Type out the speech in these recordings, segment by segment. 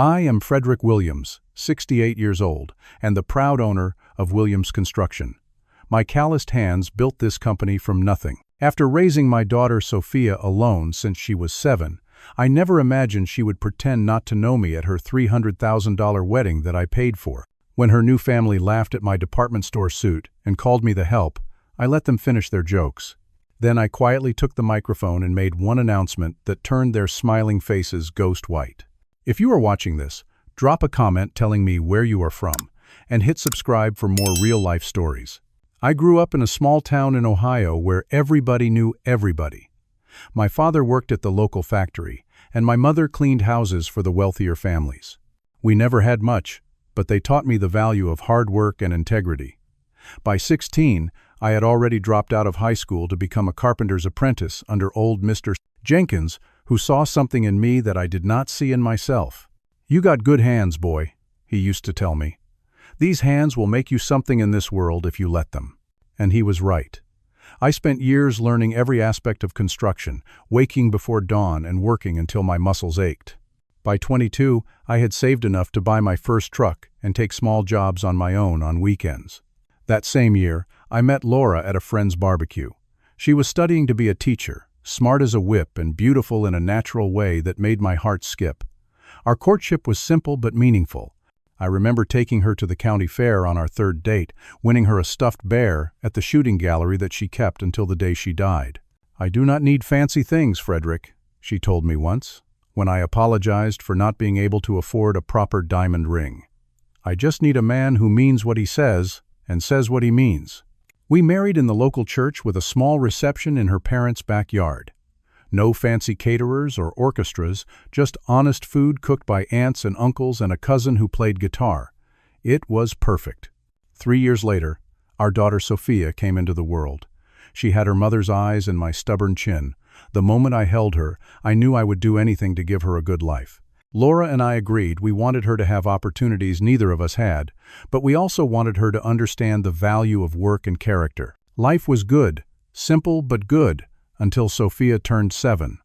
I am Frederick Williams, 68 years old, and the proud owner of Williams Construction. My calloused hands built this company from nothing. After raising my daughter Sophia alone since she was 7, I never imagined she would pretend not to know me at her $300,000 wedding that I paid for. When her new family laughed at my department store suit and called me the help, I let them finish their jokes. Then I quietly took the microphone and made one announcement that turned their smiling faces ghost white. If you are watching this, drop a comment telling me where you are from, and hit subscribe for more real-life stories. I grew up in a small town in Ohio where everybody knew everybody. My father worked at the local factory, and my mother cleaned houses for the wealthier families. We never had much, but they taught me the value of hard work and integrity. By 16, I had already dropped out of high school to become a carpenter's apprentice under old Mr. Jenkins, who saw something in me that I did not see in myself. "You got good hands, boy," he used to tell me. "These hands will make you something in this world if you let them." And he was right. I spent years learning every aspect of construction, waking before dawn and working until my muscles ached. By 22, I had saved enough to buy my first truck and take small jobs on my own on weekends. That same year, I met Laura at a friend's barbecue. She was studying to be a teacher, smart as a whip and beautiful in a natural way that made my heart skip. Our courtship was simple but meaningful. I remember taking her to the county fair on our third date, winning her a stuffed bear at the shooting gallery that she kept until the day she died. "I do not need fancy things, Frederick," she told me once, when I apologized for not being able to afford a proper diamond ring. "I just need a man who means what he says and says what he means." We married in the local church with a small reception in her parents' backyard. No fancy caterers or orchestras, just honest food cooked by aunts and uncles and a cousin who played guitar. It was perfect. 3 years later, our daughter Sophia came into the world. She had her mother's eyes and my stubborn chin. The moment I held her, I knew I would do anything to give her a good life. Laura and I agreed we wanted her to have opportunities neither of us had, but we also wanted her to understand the value of work and character. Life was good, simple but good, until Sophia turned 7.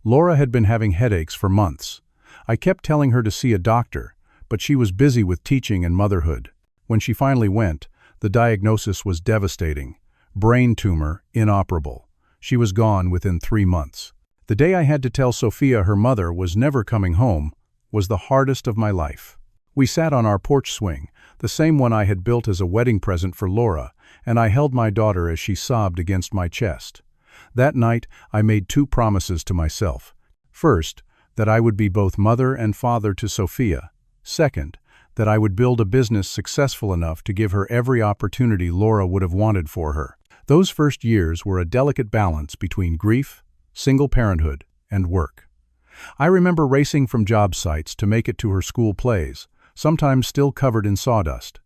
Laura had been having headaches for months. I kept telling her to see a doctor, but she was busy with teaching and motherhood. When she finally went, the diagnosis was devastating. Brain tumor, inoperable. She was gone within 3 months. The day I had to tell Sophia her mother was never coming home was the hardest of my life. We sat on our porch swing, the same one I had built as a wedding present for Laura, and I held my daughter as she sobbed against my chest. That night, I made 2 promises to myself. First, that I would be both mother and father to Sophia. Second, that I would build a business successful enough to give her every opportunity Laura would have wanted for her. Those first years were a delicate balance between grief, single parenthood, and work. I remember racing from job sites to make it to her school plays, sometimes still covered in sawdust.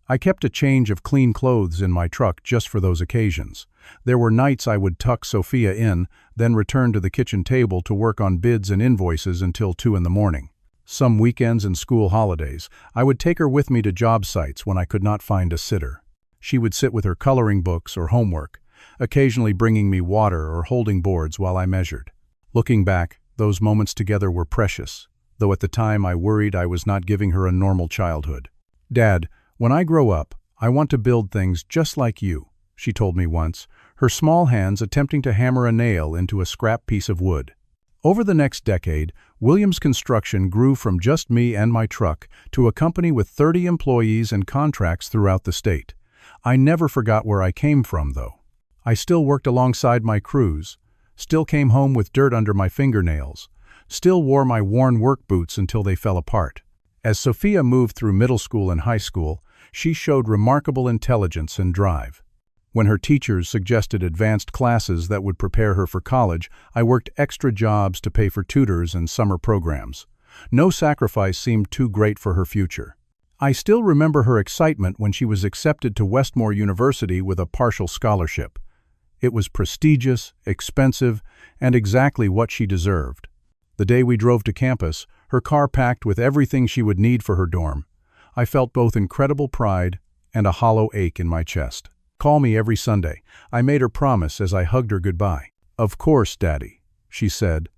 I kept a change of clean clothes in my truck just for those occasions. There were nights I would tuck Sophia in, then return to the kitchen table to work on bids and invoices until 2 in the morning. Some weekends and school holidays, I would take her with me to job sites when I could not find a sitter. She would sit with her coloring books or homework, occasionally bringing me water or holding boards while I measured. Looking back, those moments together were precious, though at the time I worried I was not giving her a normal childhood. "Dad, when I grow up, I want to build things just like you," she told me once, her small hands attempting to hammer a nail into a scrap piece of wood. Over the next decade, Williams Construction grew from just me and my truck to a company with 30 employees and contracts throughout the state. I never forgot where I came from, though. I still worked alongside my crews, still came home with dirt under my fingernails, still wore my worn work boots until they fell apart. As Sophia moved through middle school and high school, she showed remarkable intelligence and drive. When her teachers suggested advanced classes that would prepare her for college, I worked extra jobs to pay for tutors and summer programs. No sacrifice seemed too great for her future. I still remember her excitement when she was accepted to Westmore University with a partial scholarship. It was prestigious, expensive, and exactly what she deserved. The day we drove to campus, her car packed with everything she would need for her dorm, I felt both incredible pride and a hollow ache in my chest. "Call me every Sunday," I made her promise as I hugged her goodbye. "Of course, Daddy," she said,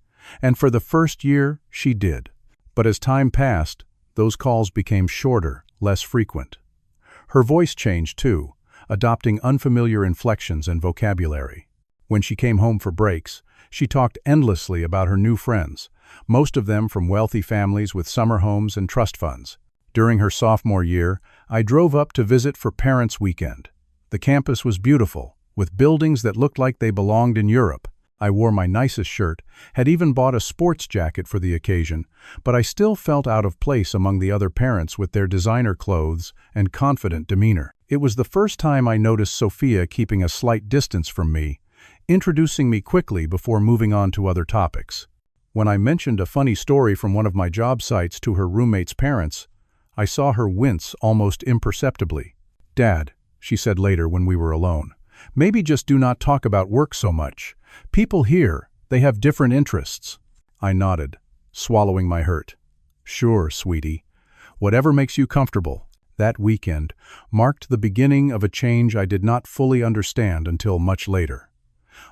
and for the first year, she did. But as time passed, those calls became shorter, less frequent. Her voice changed too, adopting unfamiliar inflections and vocabulary. When she came home for breaks, she talked endlessly about her new friends, most of them from wealthy families with summer homes and trust funds. During her sophomore year, I drove up to visit for Parents' Weekend. The campus was beautiful, with buildings that looked like they belonged in Europe. I wore my nicest shirt, had even bought a sports jacket for the occasion, but I still felt out of place among the other parents with their designer clothes and confident demeanor. It was the first time I noticed Sophia keeping a slight distance from me, introducing me quickly before moving on to other topics. When I mentioned a funny story from one of my job sites to her roommate's parents, I saw her wince almost imperceptibly. "Dad," she said later when we were alone, "maybe just do not talk about work so much. People here, they have different interests." I nodded, swallowing my hurt. "Sure, sweetie. Whatever makes you comfortable." That weekend marked the beginning of a change I did not fully understand until much later.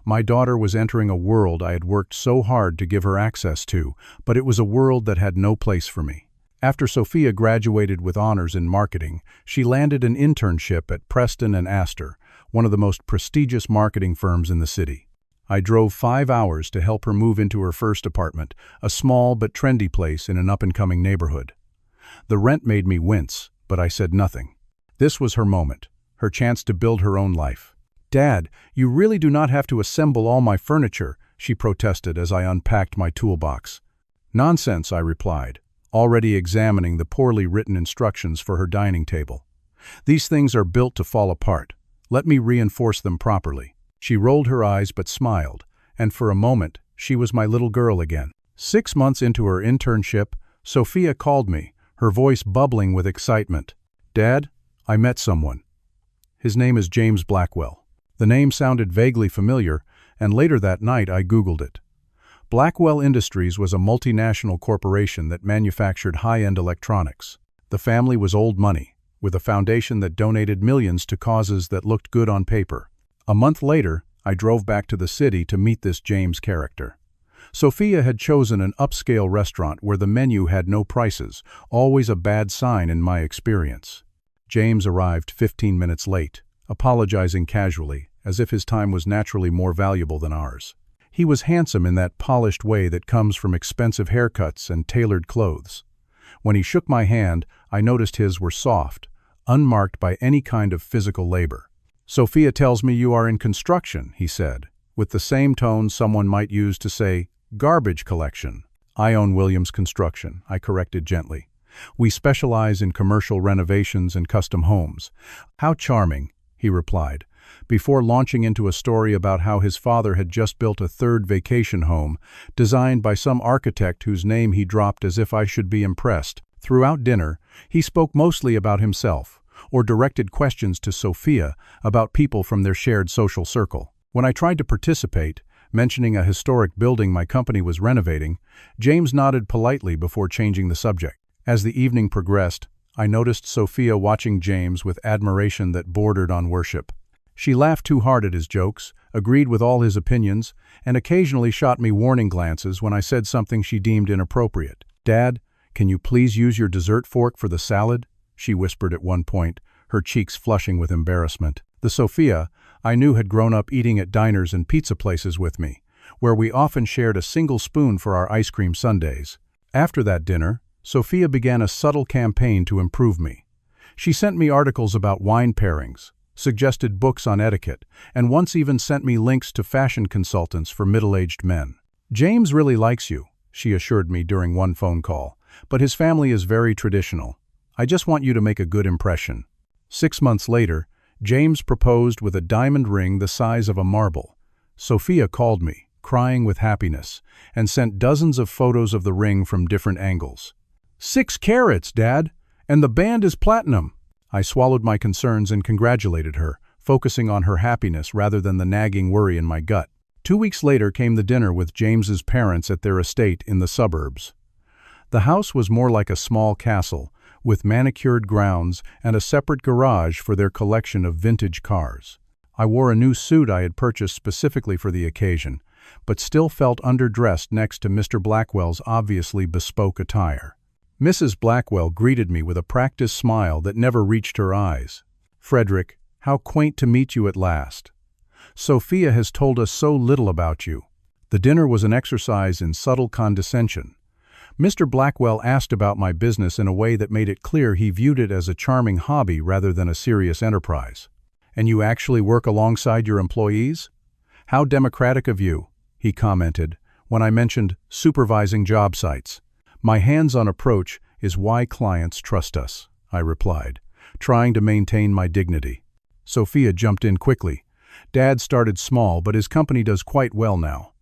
My daughter was entering a world I had worked so hard to give her access to, but it was a world that had no place for me. After Sophia graduated with honors in marketing, she landed an internship at Preston and Astor, one of the most prestigious marketing firms in the city. I drove 5 hours to help her move into her first apartment, a small but trendy place in an up-and-coming neighborhood. The rent made me wince, but I said nothing. This was her moment, her chance to build her own life. "Dad, you really do not have to assemble all my furniture," she protested as I unpacked my toolbox. "Nonsense," I replied, already examining the poorly written instructions for her dining table. "These things are built to fall apart. Let me reinforce them properly." She rolled her eyes but smiled, and for a moment, she was my little girl again. 6 months into her internship, Sophia called me, her voice bubbling with excitement. "Dad, I met someone. His name is James Blackwell." The name sounded vaguely familiar, and later that night I Googled it. Blackwell Industries was a multinational corporation that manufactured high-end electronics. The family was old money, with a foundation that donated millions to causes that looked good on paper. A month later, I drove back to the city to meet this James character. Sophia had chosen an upscale restaurant where the menu had no prices, always a bad sign in my experience. James arrived 15 minutes late, apologizing casually, as if his time was naturally more valuable than ours. He was handsome in that polished way that comes from expensive haircuts and tailored clothes. When he shook my hand, I noticed his were soft, unmarked by any kind of physical labor. "Sophia tells me you are in construction," he said, with the same tone someone might use to say, "garbage collection." "I own Williams Construction," I corrected gently. "We specialize in commercial renovations and custom homes." "How charming," he replied, before launching into a story about how his father had just built a third vacation home, designed by some architect whose name he dropped as if I should be impressed. Throughout dinner, he spoke mostly about himself, or directed questions to Sophia about people from their shared social circle. When I tried to participate, mentioning a historic building my company was renovating, James nodded politely before changing the subject. As the evening progressed, I noticed Sophia watching James with admiration that bordered on worship. She laughed too hard at his jokes, agreed with all his opinions, and occasionally shot me warning glances when I said something she deemed inappropriate. "Dad, can you please use your dessert fork for the salad?" she whispered at one point, her cheeks flushing with embarrassment. The Sophia I knew had grown up eating at diners and pizza places with me, where we often shared a single spoon for our ice cream sundaes. After that dinner, Sophia began a subtle campaign to improve me. She sent me articles about wine pairings, suggested books on etiquette, and once even sent me links to fashion consultants for middle-aged men. "James really likes you," she assured me during one phone call, "but his family is very traditional. I just want you to make a good impression." 6 months later, James proposed with a diamond ring the size of a marble. Sophia called me, crying with happiness, and sent dozens of photos of the ring from different angles. "6 carats, Dad, and the band is platinum." I swallowed my concerns and congratulated her, focusing on her happiness rather than the nagging worry in my gut. 2 weeks later came the dinner with James's parents at their estate in the suburbs. The house was more like a small castle, with manicured grounds and a separate garage for their collection of vintage cars. I wore a new suit I had purchased specifically for the occasion, but still felt underdressed next to Mr. Blackwell's obviously bespoke attire. Mrs. Blackwell greeted me with a practiced smile that never reached her eyes. "Frederick, how quaint to meet you at last. Sophia has told us so little about you." The dinner was an exercise in subtle condescension. Mr. Blackwell asked about my business in a way that made it clear he viewed it as a charming hobby rather than a serious enterprise. "And you actually work alongside your employees? How democratic of you," he commented, when I mentioned supervising job sites. "My hands-on approach is why clients trust us," I replied, trying to maintain my dignity. Sophia jumped in quickly. "Dad started small, but his company does quite well now.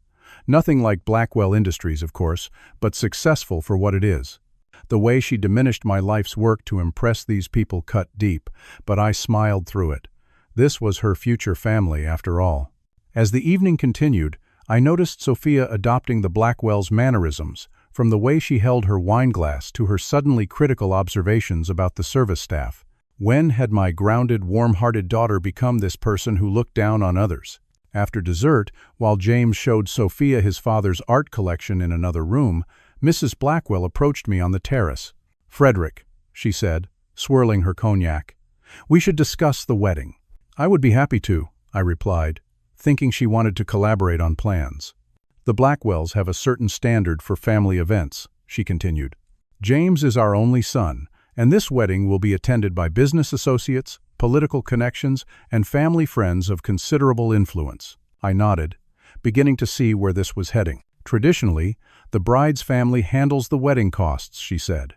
Nothing like Blackwell Industries, of course, but successful for what it is." The way she diminished my life's work to impress these people cut deep, but I smiled through it. This was her future family, after all. As the evening continued, I noticed Sophia adopting the Blackwell's mannerisms, from the way she held her wine glass to her suddenly critical observations about the service staff. When had my grounded, warm-hearted daughter become this person who looked down on others? After dessert, while James showed Sophia his father's art collection in another room, Mrs. Blackwell approached me on the terrace. "Frederick," she said, swirling her cognac, "we should discuss the wedding." "I would be happy to," I replied, thinking she wanted to collaborate on plans. "The Blackwells have a certain standard for family events," she continued. "James is our only son, and this wedding will be attended by business associates, political connections, and family friends of considerable influence." I nodded, beginning to see where this was heading. "Traditionally, the bride's family handles the wedding costs," she said,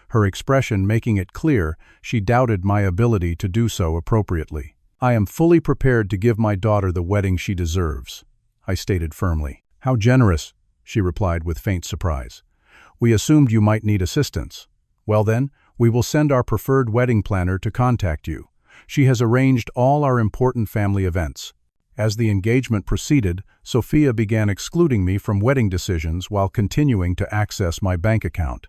her expression making it clear she doubted my ability to do so appropriately. "I am fully prepared to give my daughter the wedding she deserves," I stated firmly. "How generous," she replied with faint surprise. "We assumed you might need assistance. Well then, we will send our preferred wedding planner to contact you. She has arranged all our important family events." As the engagement proceeded, Sophia began excluding me from wedding decisions while continuing to access my bank account.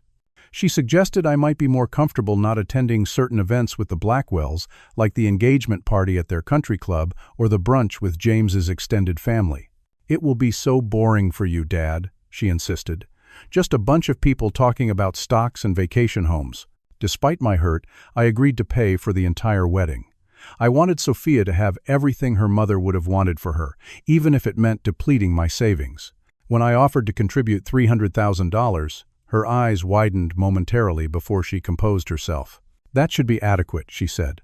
She suggested I might be more comfortable not attending certain events with the Blackwells, like the engagement party at their country club or the brunch with James's extended family. "It will be so boring for you, Dad," she insisted. "Just a bunch of people talking about stocks and vacation homes." Despite my hurt, I agreed to pay for the entire wedding. I wanted Sophia to have everything her mother would have wanted for her, even if it meant depleting my savings. When I offered to contribute $300,000, her eyes widened momentarily before she composed herself. "That should be adequate," she said,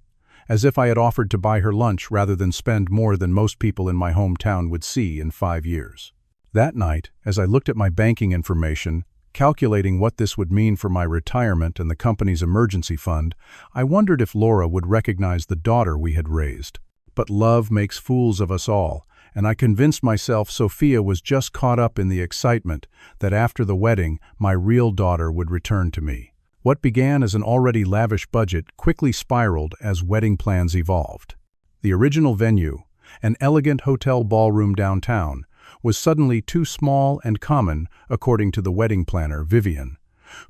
as if I had offered to buy her lunch rather than spend more than most people in my hometown would see in 5 years. That night, as I looked at my banking information, calculating what this would mean for my retirement and the company's emergency fund, I wondered if Laura would recognize the daughter we had raised. But love makes fools of us all, and I convinced myself Sophia was just caught up in the excitement that after the wedding, my real daughter would return to me. What began as an already lavish budget quickly spiraled as wedding plans evolved. The original venue, an elegant hotel ballroom downtown, was suddenly too small and common, according to the wedding planner, Vivian,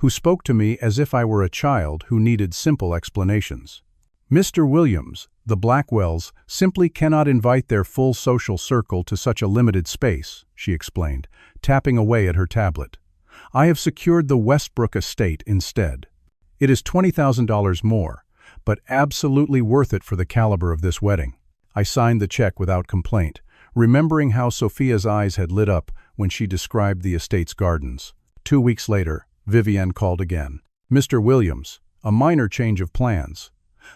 who spoke to me as if I were a child who needed simple explanations. "Mr. Williams, the Blackwells simply cannot invite their full social circle to such a limited space," she explained, tapping away at her tablet. "I have secured the Westbrook estate instead. It is $20,000 more, but absolutely worth it for the caliber of this wedding." I signed the check without complaint, remembering how Sophia's eyes had lit up when she described the estate's gardens. 2 weeks later, Vivienne called again. "Mr. Williams, a minor change of plans.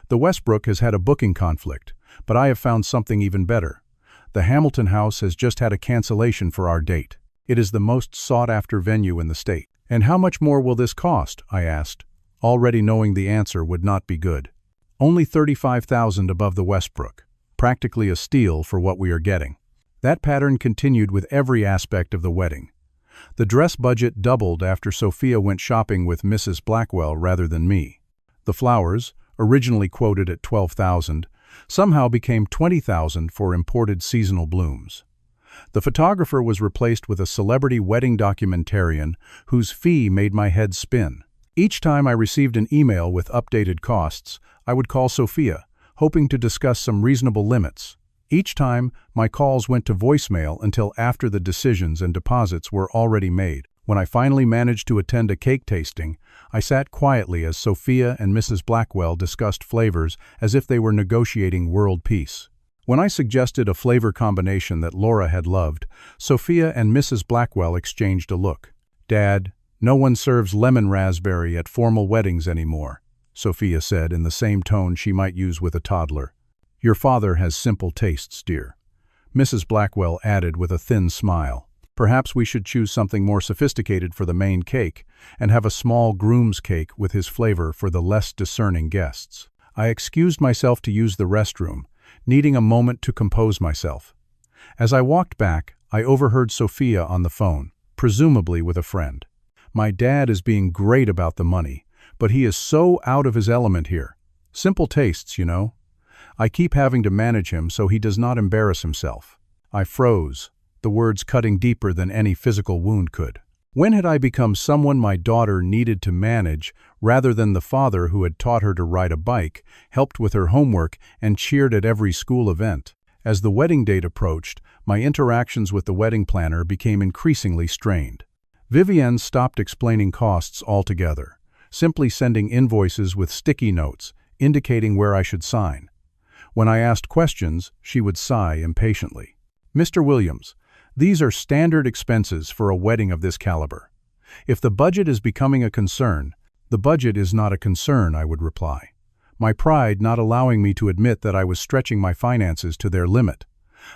The Westbrook has had a booking conflict, but I have found something even better. The Hamilton House has just had a cancellation for our date. It is the most sought-after venue in the state." "And how much more will this cost?" I asked, already knowing the answer would not be good. "Only $35,000 above the Westbrook, practically a steal for what we are getting." That pattern continued with every aspect of the wedding. The dress budget doubled after Sophia went shopping with Mrs. Blackwell rather than me. The flowers, originally quoted at $12,000, somehow became $20,000 for imported seasonal blooms. The photographer was replaced with a celebrity wedding documentarian whose fee made my head spin. Each time I received an email with updated costs, I would call Sophia, hoping to discuss some reasonable limits. Each time, my calls went to voicemail until after the decisions and deposits were already made. When I finally managed to attend a cake tasting, I sat quietly as Sophia and Mrs. Blackwell discussed flavors as if they were negotiating world peace. When I suggested a flavor combination that Laura had loved, Sophia and Mrs. Blackwell exchanged a look. "Dad, no one serves lemon raspberry at formal weddings anymore," Sophia said in the same tone she might use with a toddler. "Your father has simple tastes, dear," Mrs. Blackwell added with a thin smile. "Perhaps we should choose something more sophisticated for the main cake and have a small groom's cake with his flavor for the less discerning guests." I excused myself to use the restroom, needing a moment to compose myself. As I walked back, I overheard Sophia on the phone, presumably with a friend. "My dad is being great about the money, but he is so out of his element here. Simple tastes, you know. I keep having to manage him so he does not embarrass himself." I froze, the words cutting deeper than any physical wound could. When had I become someone my daughter needed to manage rather than the father who had taught her to ride a bike, helped with her homework, and cheered at every school event? As the wedding date approached, my interactions with the wedding planner became increasingly strained. Vivienne stopped explaining costs altogether, simply sending invoices with sticky notes, indicating where I should sign. When I asked questions, she would sigh impatiently. "Mr. Williams, these are standard expenses for a wedding of this caliber. If the budget is becoming a concern, the budget is not a concern," I would reply, my pride not allowing me to admit that I was stretching my finances to their limit.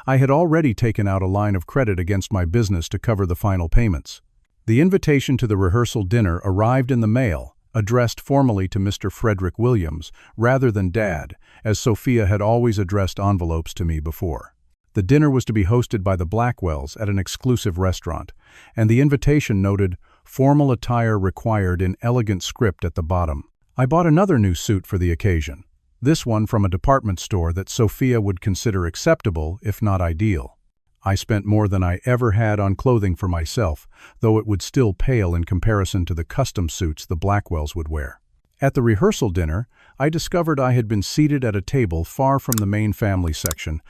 I had already taken out a line of credit against my business to cover the final payments. The invitation to the rehearsal dinner arrived in the mail, addressed formally to Mr. Frederick Williams, rather than Dad, as Sophia had always addressed envelopes to me before. The dinner was to be hosted by the Blackwells at an exclusive restaurant, and the invitation noted, "Formal attire required" in elegant script at the bottom. I bought another new suit for the occasion, this one from a department store that Sophia would consider acceptable, if not ideal. I spent more than I ever had on clothing for myself, though it would still pale in comparison to the custom suits the Blackwells would wear. At the rehearsal dinner, I discovered I had been seated at a table far from the main family section,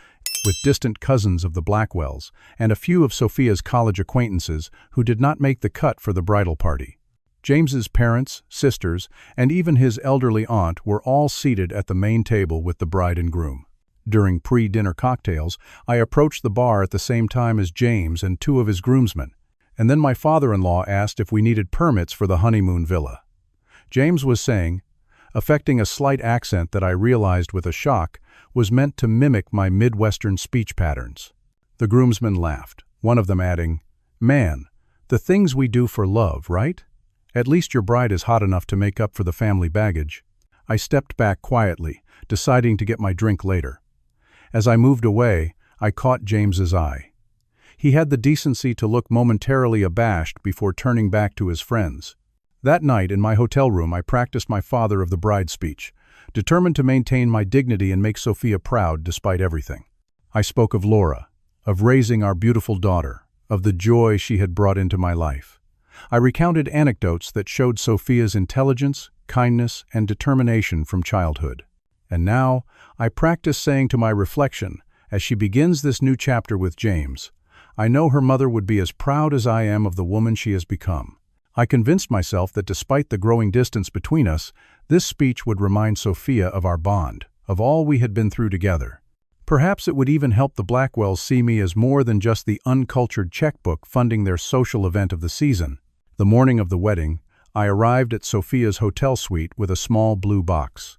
with distant cousins of the Blackwells and a few of Sophia's college acquaintances who did not make the cut for the bridal party. James's parents, sisters, and even his elderly aunt were all seated at the main table with the bride and groom. During pre-dinner cocktails, I approached the bar at the same time as James and two of his groomsmen, and then my father-in-law asked if we needed permits for the honeymoon villa. James was saying, affecting a slight accent that I realized with a shock was meant to mimic my Midwestern speech patterns. The groomsmen laughed, one of them adding, "Man, the things we do for love, right? At least your bride is hot enough to make up for the family baggage." I stepped back quietly, deciding to get my drink later. As I moved away, I caught James's eye. He had the decency to look momentarily abashed before turning back to his friends. That night in my hotel room, I practiced my father of the bride speech, determined to maintain my dignity and make Sophia proud despite everything. I spoke of Laura, of raising our beautiful daughter, of the joy she had brought into my life. I recounted anecdotes that showed Sophia's intelligence, kindness, and determination from childhood. And now, I practice saying to my reflection, as she begins this new chapter with James, I know her mother would be as proud as I am of the woman she has become. I convinced myself that despite the growing distance between us, this speech would remind Sophia of our bond, of all we had been through together. Perhaps it would even help the Blackwells see me as more than just the uncultured checkbook funding their social event of the season. The morning of the wedding, I arrived at Sophia's hotel suite with a small blue box.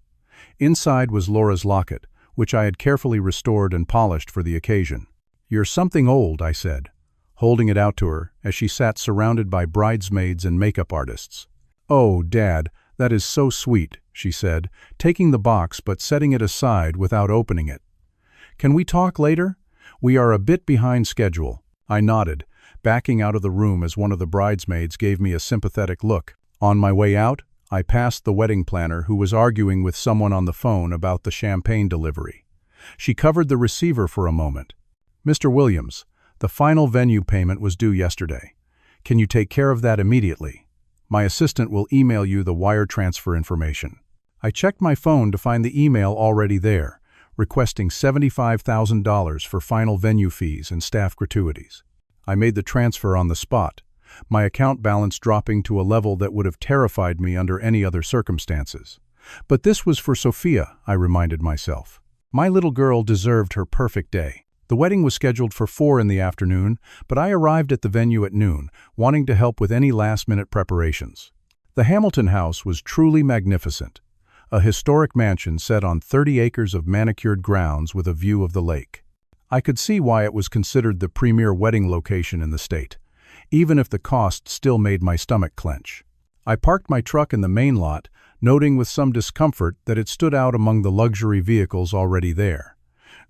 Inside was Laura's locket, which I had carefully restored and polished for the occasion. "You're something old," I said, holding it out to her as she sat surrounded by bridesmaids and makeup artists. "Oh, Dad, that is so sweet," she said, taking the box but setting it aside without opening it. "Can we talk later? We are a bit behind schedule." I nodded, backing out of the room as one of the bridesmaids gave me a sympathetic look. On my way out, I passed the wedding planner who was arguing with someone on the phone about the champagne delivery. She covered the receiver for a moment. "Mr. Williams, the final venue payment was due yesterday. Can you take care of that immediately? My assistant will email you the wire transfer information." I checked my phone to find the email already there, requesting $75,000 for final venue fees and staff gratuities. I made the transfer on the spot, my account balance dropping to a level that would have terrified me under any other circumstances. But this was for Sophia, I reminded myself. My little girl deserved her perfect day. The wedding was scheduled for 4 in the afternoon, but I arrived at the venue at noon, wanting to help with any last-minute preparations. The Hamilton house was truly magnificent, a historic mansion set on 30 acres of manicured grounds with a view of the lake. I could see why it was considered the premier wedding location in the state, even if the cost still made my stomach clench. I parked my truck in the main lot, noting with some discomfort that it stood out among the luxury vehicles already there.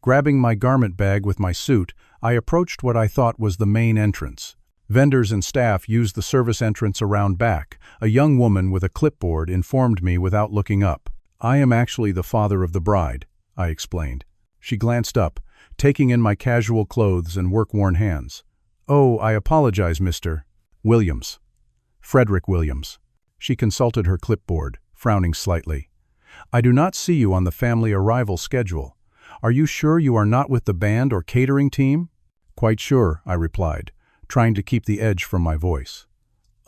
Grabbing my garment bag with my suit, I approached what I thought was the main entrance. Vendors and staff used the service entrance around back. A young woman with a clipboard informed me without looking up. "I am actually the father of the bride," I explained. She glanced up, taking in my casual clothes and work-worn hands. "Oh, I apologize, Mr. Williams. Frederick Williams." She consulted her clipboard, frowning slightly. "I do not see you on the family arrival schedule. Are you sure you are not with the band or catering team?" "Quite sure," I replied, trying to keep the edge from my voice.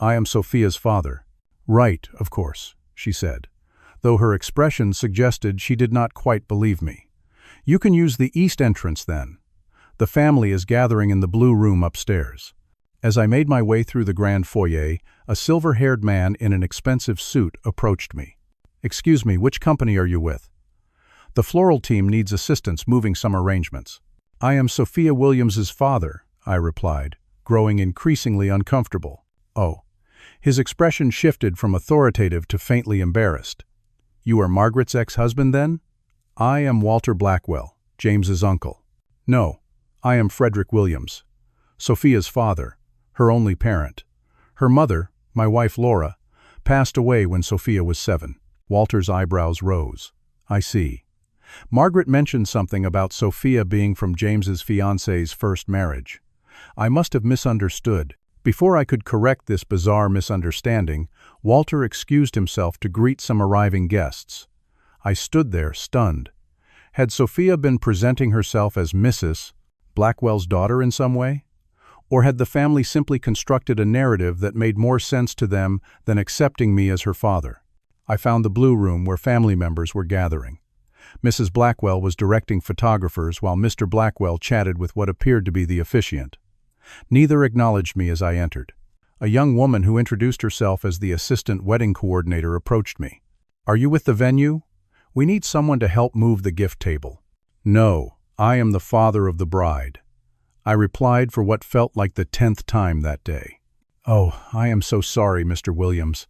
"I am Sophia's father." "Right, of course," she said, though her expression suggested she did not quite believe me. "You can use the east entrance then. The family is gathering in the blue room upstairs." As I made my way through the grand foyer, a silver-haired man in an expensive suit approached me. "Excuse me, which company are you with?" "The floral team needs assistance moving some arrangements." "I am Sophia Williams's father," I replied, growing increasingly uncomfortable. "Oh." His expression shifted from authoritative to faintly embarrassed. "You are Margaret's ex-husband, then?" "I am Walter Blackwell, James's uncle." "No, I am Frederick Williams, Sophia's father, her only parent. Her mother, my wife Laura, passed away when Sophia was 7. Walter's eyebrows rose. "I see. Margaret mentioned something about Sophia being from James's fiancée's first marriage. I must have misunderstood." Before I could correct this bizarre misunderstanding, Walter excused himself to greet some arriving guests. I stood there, stunned. Had Sophia been presenting herself as Mrs. Blackwell's daughter in some way? Or had the family simply constructed a narrative that made more sense to them than accepting me as her father? I found the blue room where family members were gathering. Mrs. Blackwell was directing photographers while Mr. Blackwell chatted with what appeared to be the officiant. Neither acknowledged me as I entered. A young woman who introduced herself as the assistant wedding coordinator approached me. "Are you with the venue? We need someone to help move the gift table." "No, I am the father of the bride," I replied for what felt like the 10th time that day. "Oh, I am so sorry, Mr. Williams.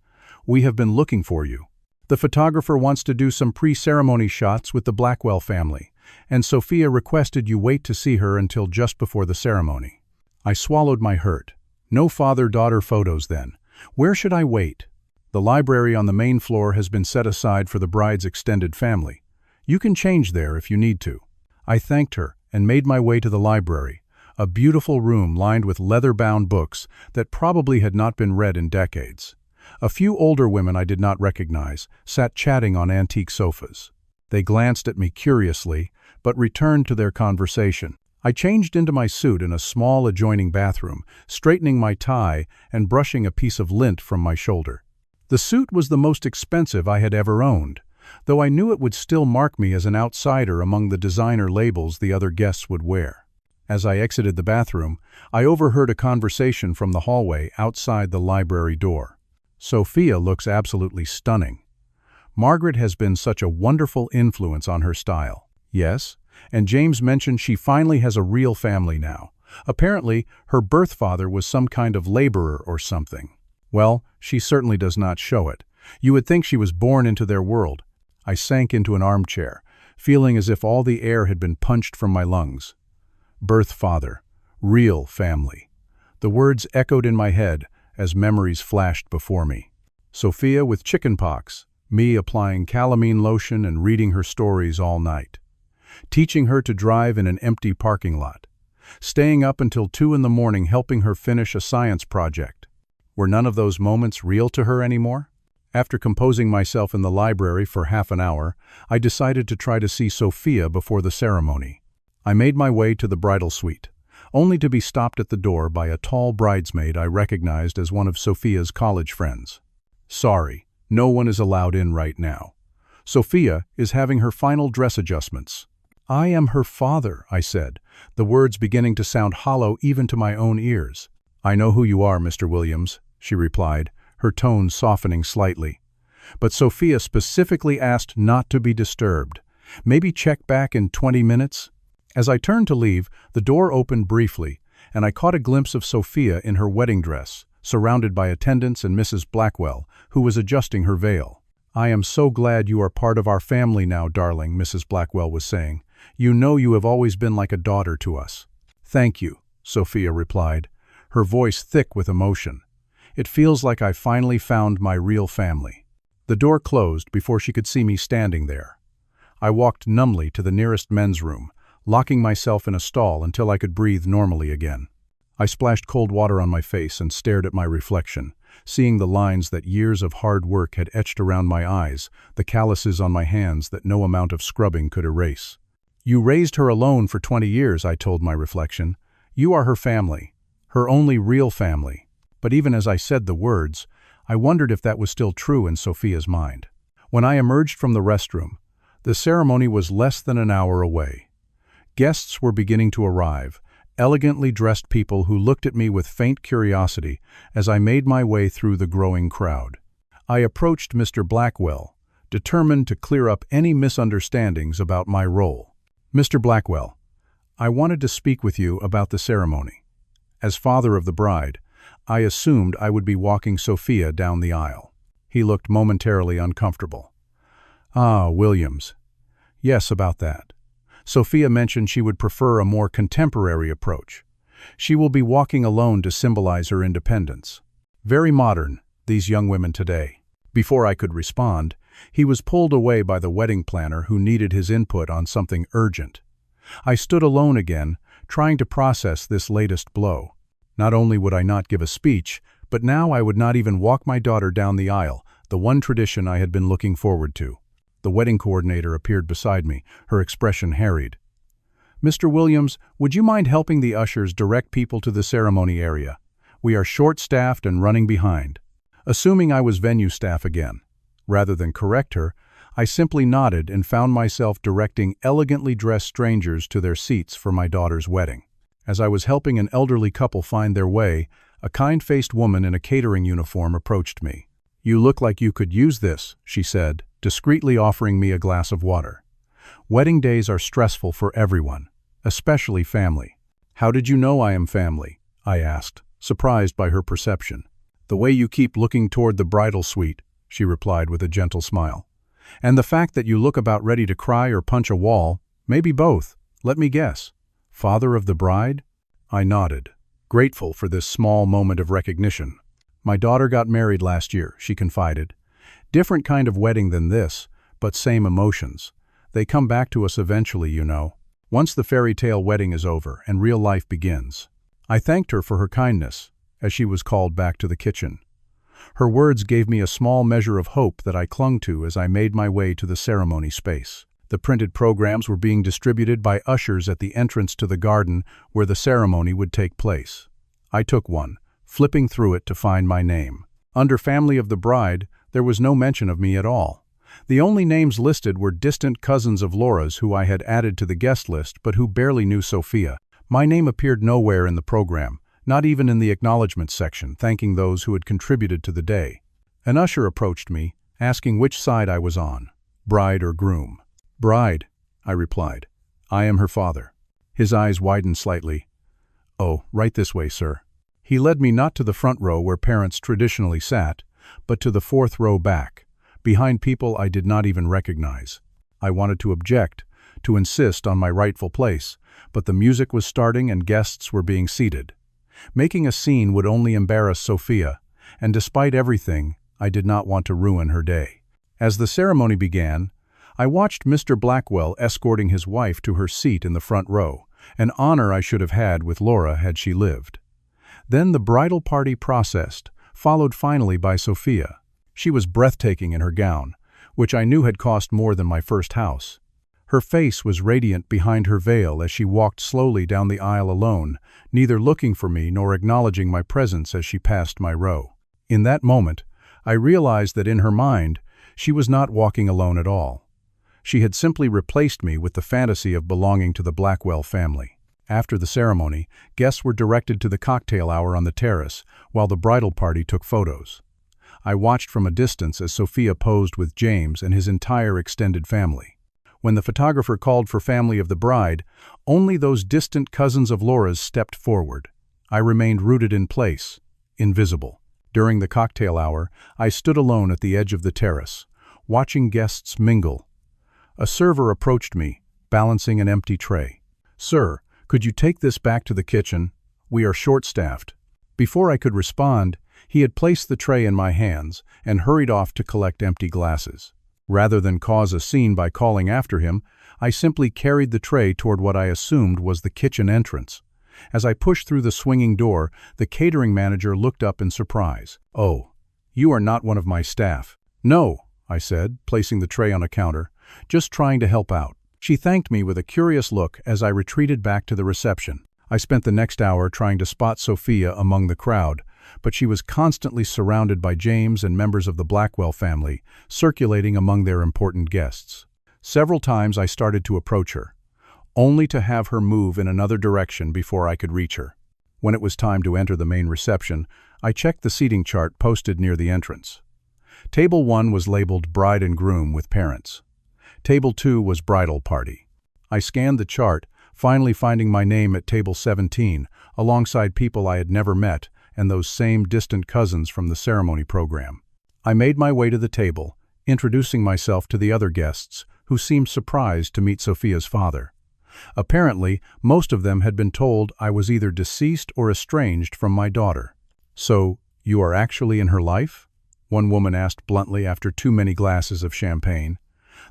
We have been looking for you. The photographer wants to do some pre-ceremony shots with the Blackwell family, and Sophia requested you wait to see her until just before the ceremony." I swallowed my hurt. No father-daughter photos then. Where should I wait? "The library on the main floor has been set aside for the bride's extended family. You can change there if you need to." I thanked her and made my way to the library, a beautiful room lined with leather-bound books that probably had not been read in decades. A few older women I did not recognize sat chatting on antique sofas. They glanced at me curiously, but returned to their conversation. I changed into my suit in a small adjoining bathroom, straightening my tie and brushing a piece of lint from my shoulder. The suit was the most expensive I had ever owned, though I knew it would still mark me as an outsider among the designer labels the other guests would wear. As I exited the bathroom, I overheard a conversation from the hallway outside the library door. "Sophia looks absolutely stunning. Margaret has been such a wonderful influence on her style." "Yes, and James mentioned she finally has a real family now. Apparently, her birth father was some kind of laborer or something." "Well, she certainly does not show it. You would think she was born into their world." I sank into an armchair, feeling as if all the air had been punched from my lungs. Birth father, real family. The words echoed in my head as memories flashed before me. Sophia with chickenpox, me applying calamine lotion and reading her stories all night. Teaching her to drive in an empty parking lot. Staying up until 2 in the morning helping her finish a science project. Were none of those moments real to her anymore? After composing myself in the library for half an hour, I decided to try to see Sophia before the ceremony. I made my way to the bridal suite, only to be stopped at the door by a tall bridesmaid I recognized as one of Sophia's college friends. "Sorry, no one is allowed in right now. Sophia is having her final dress adjustments." "I am her father," I said, the words beginning to sound hollow even to my own ears. "I know who you are, Mr. Williams," she replied, her tone softening slightly. "But Sophia specifically asked not to be disturbed. Maybe check back in 20 minutes? As I turned to leave, the door opened briefly, and I caught a glimpse of Sophia in her wedding dress, surrounded by attendants and Mrs. Blackwell, who was adjusting her veil. "I am so glad you are part of our family now, darling," Mrs. Blackwell was saying. "You know you have always been like a daughter to us." "Thank you," Sophia replied, her voice thick with emotion. "It feels like I finally found my real family." The door closed before she could see me standing there. I walked numbly to the nearest men's room, locking myself in a stall until I could breathe normally again. I splashed cold water on my face and stared at my reflection, seeing the lines that years of hard work had etched around my eyes, the calluses on my hands that no amount of scrubbing could erase. "You raised her alone for 20 years, I told my reflection. "You are her family, her only real family." But even as I said the words, I wondered if that was still true in Sophia's mind. When I emerged from the restroom, the ceremony was less than an hour away. Guests were beginning to arrive, elegantly dressed people who looked at me with faint curiosity as I made my way through the growing crowd. I approached Mr. Blackwell, determined to clear up any misunderstandings about my role. "Mr. Blackwell, I wanted to speak with you about the ceremony. As father of the bride, I assumed I would be walking Sophia down the aisle." He looked momentarily uncomfortable. "Ah, Williams. Yes, about that. Sophia mentioned she would prefer a more contemporary approach. She will be walking alone to symbolize her independence. Very modern, these young women today." Before I could respond, he was pulled away by the wedding planner who needed his input on something urgent. I stood alone again, trying to process this latest blow. Not only would I not give a speech, but now I would not even walk my daughter down the aisle, the one tradition I had been looking forward to. The wedding coordinator appeared beside me, her expression harried. "Mr. Williams, would you mind helping the ushers direct people to the ceremony area? We are short-staffed and running behind." Assuming I was venue staff again. Rather than correct her, I simply nodded and found myself directing elegantly dressed strangers to their seats for my daughter's wedding. As I was helping an elderly couple find their way, a kind-faced woman in a catering uniform approached me. "You look like you could use this," she said, discreetly offering me a glass of water. "Wedding days are stressful for everyone, especially family." "How did you know I am family?" I asked, surprised by her perception. "The way you keep looking toward the bridal suite," she replied with a gentle smile. "And the fact that you look about ready to cry or punch a wall, maybe both. Let me guess. Father of the bride?" I nodded, grateful for this small moment of recognition. "My daughter got married last year," she confided. "Different kind of wedding than this, but same emotions. They come back to us eventually, you know. Once the fairy tale wedding is over and real life begins." I thanked her for her kindness, as she was called back to the kitchen. Her words gave me a small measure of hope that I clung to as I made my way to the ceremony space. The printed programs were being distributed by ushers at the entrance to the garden where the ceremony would take place. I took one, flipping through it to find my name. Under Family of the Bride, there was no mention of me at all. The only names listed were distant cousins of Laura's who I had added to the guest list but who barely knew Sophia. My name appeared nowhere in the program, not even in the acknowledgments section, thanking those who had contributed to the day. An usher approached me, asking which side I was on, bride or groom. "Bride," I replied. "I am her father." His eyes widened slightly. "Oh, right this way, sir." He led me not to the front row where parents traditionally sat, but to the fourth row back, behind people I did not even recognize. I wanted to object, to insist on my rightful place, but the music was starting and guests were being seated. Making a scene would only embarrass Sophia, and despite everything, I did not want to ruin her day. As the ceremony began, I watched Mr. Blackwell escorting his wife to her seat in the front row, an honor I should have had with Laura had she lived. Then the bridal party processed, followed finally by Sophia. She was breathtaking in her gown, which I knew had cost more than my first house. Her face was radiant behind her veil as she walked slowly down the aisle alone, neither looking for me nor acknowledging my presence as she passed my row. In that moment, I realized that in her mind, she was not walking alone at all. She had simply replaced me with the fantasy of belonging to the Blackwell family. After the ceremony, guests were directed to the cocktail hour on the terrace, while the bridal party took photos. I watched from a distance as Sophia posed with James and his entire extended family. When the photographer called for family of the bride, only those distant cousins of Laura's stepped forward. I remained rooted in place, invisible. During the cocktail hour, I stood alone at the edge of the terrace, watching guests mingle. A server approached me, balancing an empty tray. "Sir, could you take this back to the kitchen? We are short-staffed." Before I could respond, he had placed the tray in my hands and hurried off to collect empty glasses. Rather than cause a scene by calling after him, I simply carried the tray toward what I assumed was the kitchen entrance. As I pushed through the swinging door, the catering manager looked up in surprise. "Oh, you are not one of my staff." "No," I said, placing the tray on a counter, "just trying to help out." She thanked me with a curious look as I retreated back to the reception. I spent the next hour trying to spot Sophia among the crowd, but she was constantly surrounded by James and members of the Blackwell family, circulating among their important guests. Several times I started to approach her, only to have her move in another direction before I could reach her. When it was time to enter the main reception, I checked the seating chart posted near the entrance. Table 1 was labeled Bride and Groom with Parents. Table 2 was Bridal Party. I scanned the chart, finally finding my name at Table 17, alongside people I had never met and those same distant cousins from the ceremony program. I made my way to the table, introducing myself to the other guests, who seemed surprised to meet Sophia's father. Apparently, most of them had been told I was either deceased or estranged from my daughter. "So, you are actually in her life?" one woman asked bluntly after too many glasses of champagne.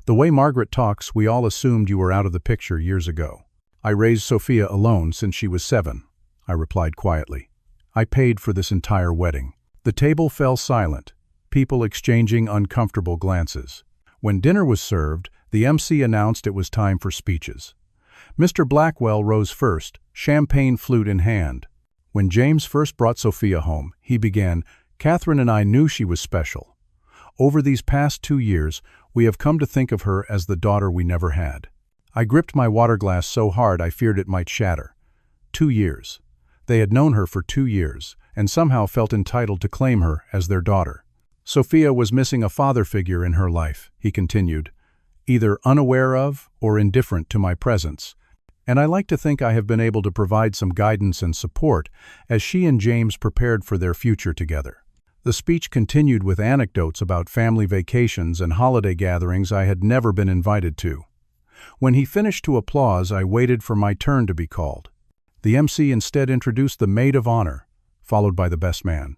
"The way Margaret talks, we all assumed you were out of the picture years ago." "I raised Sophia alone since she was 7, I replied quietly. "I paid for this entire wedding." The table fell silent, people exchanging uncomfortable glances. When dinner was served, the MC announced it was time for speeches. Mr. Blackwell rose first, champagne flute in hand. When James first brought Sophia home, he began, "Catherine and I knew she was special. Over these past 2 years, we have come to think of her as the daughter we never had." I gripped my water glass so hard I feared it might shatter. 2 years. They had known her for 2 years, and somehow felt entitled to claim her as their daughter. "Sophia was missing a father figure in her life," he continued, "either unaware of or indifferent to my presence. And I like to think I have been able to provide some guidance and support as she and James prepared for their future together." The speech continued with anecdotes about family vacations and holiday gatherings I had never been invited to. When he finished to applause, I waited for my turn to be called. The MC instead introduced the maid of honor, followed by the best man.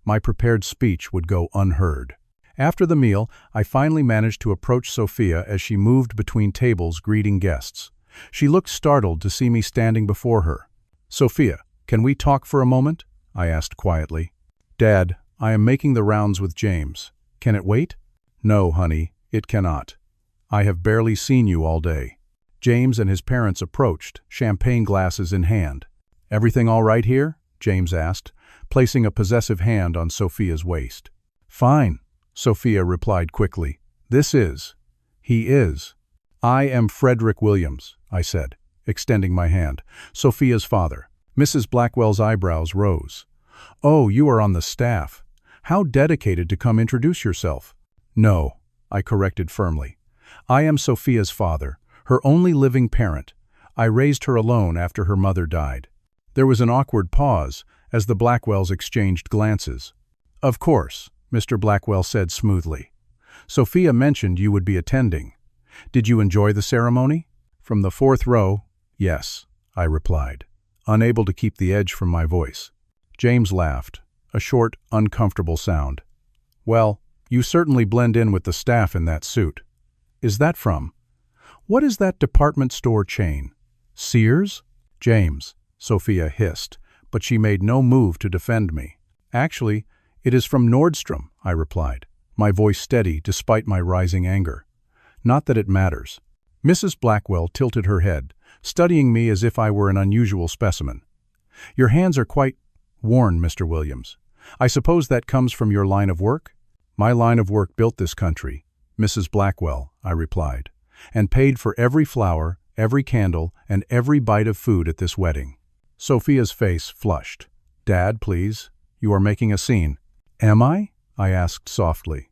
My prepared speech would go unheard. After the meal, I finally managed to approach Sophia as she moved between tables greeting guests. She looked startled to see me standing before her. "Sophia, can we talk for a moment?" I asked quietly. "Dad, I am making the rounds with James. Can it wait?" "No, honey, it cannot. I have barely seen you all day." James and his parents approached, champagne glasses in hand. "Everything all right here?" James asked, placing a possessive hand on Sophia's waist. "Fine," Sophia replied quickly. He is. "I am Frederick Williams," I said, extending my hand, "Sophia's father." Mrs. Blackwell's eyebrows rose. "Oh, you are on the staff. How dedicated to come introduce yourself." "No," I corrected firmly. "I am Sophia's father, her only living parent. I raised her alone after her mother died." There was an awkward pause as the Blackwells exchanged glances. "Of course," Mr. Blackwell said smoothly. "Sophia mentioned you would be attending. Did you enjoy the ceremony?" "From the 4th row, yes," I replied, unable to keep the edge from my voice. James laughed, a short, uncomfortable sound. "Well, you certainly blend in with the staff in that suit. Is that from? What is that department store chain? Sears?" "James," Sophia hissed, but she made no move to defend me. "Actually, it is from Nordstrom," I replied. my voice steady despite my rising anger. "Not that it matters." Mrs. Blackwell tilted her head, studying me as if I were an unusual specimen. "Your hands are quite worn, Mr. Williams. I suppose that comes from your line of work?" "My line of work built this country, Mrs. Blackwell," I replied, "and paid for every flower, every candle, and every bite of food at this wedding." Sophia's face flushed. "Dad, please. You are making a scene." "Am I?" I asked softly.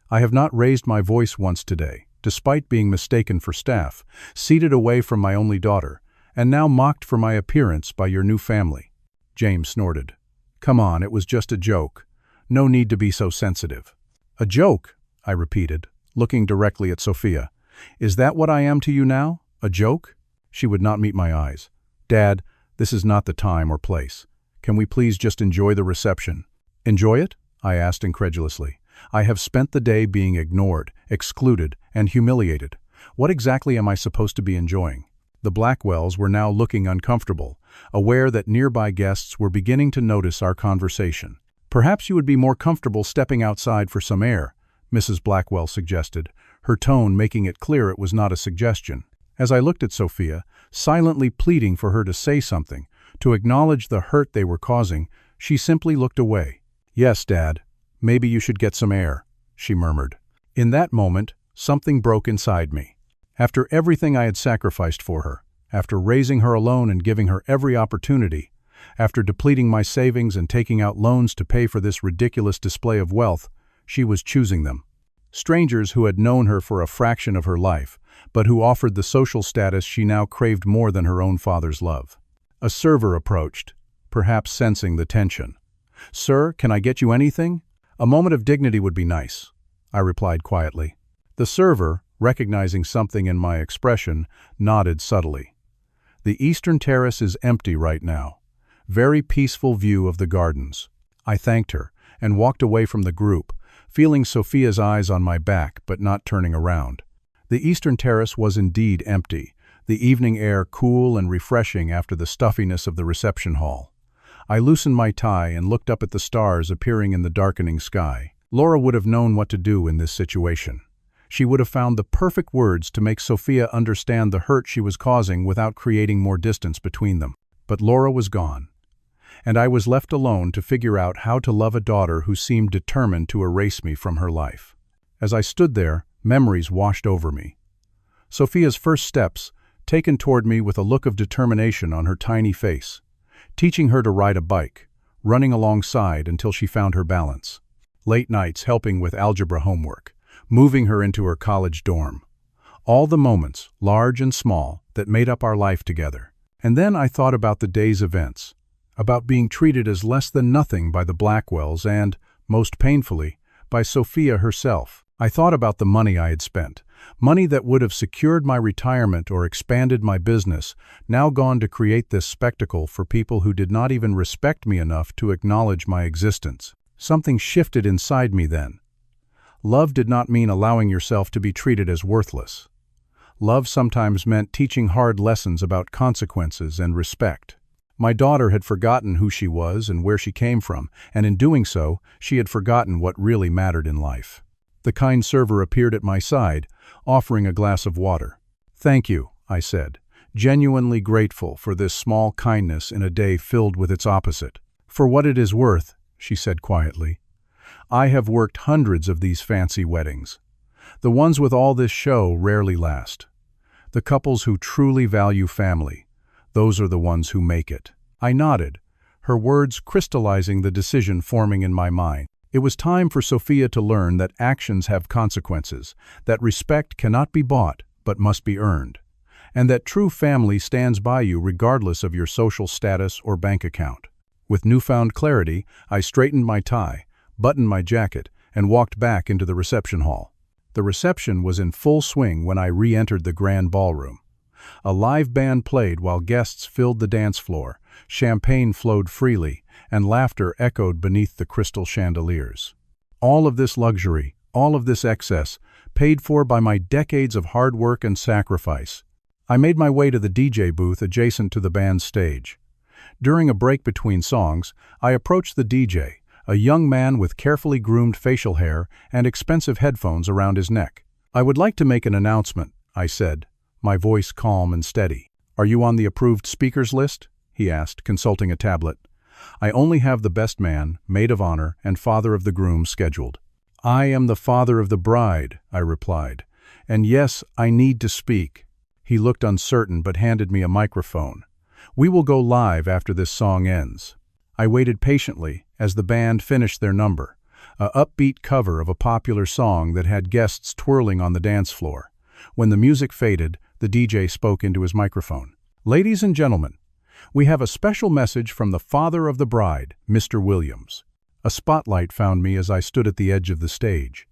"I have not raised my voice once today, despite being mistaken for staff, seated away from my only daughter, and now mocked for my appearance by your new family." James snorted. "Come on, it was just a joke. No need to be so sensitive." "A joke?" I repeated, looking directly at Sophia. "Is that what I am to you now? A joke?" She would not meet my eyes. "Dad, this is not the time or place. Can we please just enjoy the reception?" "Enjoy it?" I asked incredulously. "I have spent the day being ignored, excluded, and humiliated. What exactly am I supposed to be enjoying?" The Blackwells were now looking uncomfortable, aware that nearby guests were beginning to notice our conversation. "Perhaps you would be more comfortable stepping outside for some air," Mrs. Blackwell suggested, her tone making it clear it was not a suggestion. As I looked at Sophia, silently pleading for her to say something, to acknowledge the hurt they were causing, she simply looked away. "Yes, Dad, maybe you should get some air," she murmured. In that moment, something broke inside me. After everything I had sacrificed for her, after raising her alone and giving her every opportunity, after depleting my savings and taking out loans to pay for this ridiculous display of wealth, she was choosing them. Strangers who had known her for a fraction of her life, but who offered the social status she now craved more than her own father's love. A server approached, perhaps sensing the tension. "Sir, can I get you anything?" "A moment of dignity would be nice," I replied quietly. The server, recognizing something in my expression, nodded subtly. "The eastern terrace is empty right now. Very peaceful view of the gardens." I thanked her and walked away from the group, feeling Sophia's eyes on my back but not turning around. The eastern terrace was indeed empty, the evening air cool and refreshing after the stuffiness of the reception hall. I loosened my tie and looked up at the stars appearing in the darkening sky. Laura would have known what to do in this situation. She would have found the perfect words to make Sophia understand the hurt she was causing without creating more distance between them. But Laura was gone, and I was left alone to figure out how to love a daughter who seemed determined to erase me from her life. As I stood there, memories washed over me. Sophia's first steps, taken toward me with a look of determination on her tiny face, teaching her to ride a bike, running alongside until she found her balance. Late nights helping with algebra homework, moving her into her college dorm. All the moments, large and small, that made up our life together. And then I thought about the day's events, about being treated as less than nothing by the Blackwells and, most painfully, by Sophia herself. I thought about the money I had spent, money that would have secured my retirement or expanded my business, now gone to create this spectacle for people who did not even respect me enough to acknowledge my existence. Something shifted inside me then. Love did not mean allowing yourself to be treated as worthless. Love sometimes meant teaching hard lessons about consequences and respect. My daughter had forgotten who she was and where she came from, and in doing so, she had forgotten what really mattered in life. The kind server appeared at my side, offering a glass of water. "Thank you," I said, genuinely grateful for this small kindness in a day filled with its opposite. "For what it is worth," she said quietly, "I have worked hundreds of these fancy weddings. The ones with all this show rarely last. The couples who truly value family, those are the ones who make it." I nodded, her words crystallizing the decision forming in my mind. It was time for Sophia to learn that actions have consequences, that respect cannot be bought but must be earned, and that true family stands by you regardless of your social status or bank account. With newfound clarity, I straightened my tie, buttoned my jacket, and walked back into the reception hall. The reception was in full swing when I re-entered the grand ballroom. A live band played while guests filled the dance floor, champagne flowed freely, and laughter echoed beneath the crystal chandeliers. All of this luxury, all of this excess, paid for by my decades of hard work and sacrifice. I made my way to the DJ booth adjacent to the band's stage. During a break between songs, I approached the DJ, a young man with carefully groomed facial hair and expensive headphones around his neck. "I would like to make an announcement," I said, my voice calm and steady. "Are you on the approved speakers list?" he asked, consulting a tablet. "I only have the best man, maid of honor, and father of the groom scheduled." "I am the father of the bride," I replied, "and yes, I need to speak." He looked uncertain but handed me a microphone. "We will go live after this song ends." I waited patiently as the band finished their number, a upbeat cover of a popular song that had guests twirling on the dance floor. When the music faded, the DJ spoke into his microphone. "Ladies and gentlemen, we have a special message from the father of the bride, Mr. Williams." A spotlight found me as I stood at the edge of the stage.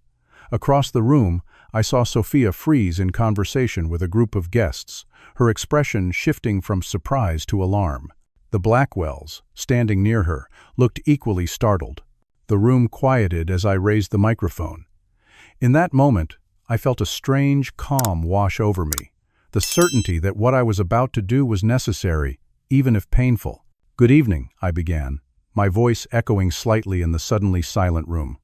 Across the room, I saw Sophia freeze in conversation with a group of guests, her expression shifting from surprise to alarm. The Blackwells, standing near her, looked equally startled. The room quieted as I raised the microphone. In that moment, I felt a strange calm wash over me, the certainty that what I was about to do was necessary, even if painful. "Good evening," I began, my voice echoing slightly in the suddenly silent room.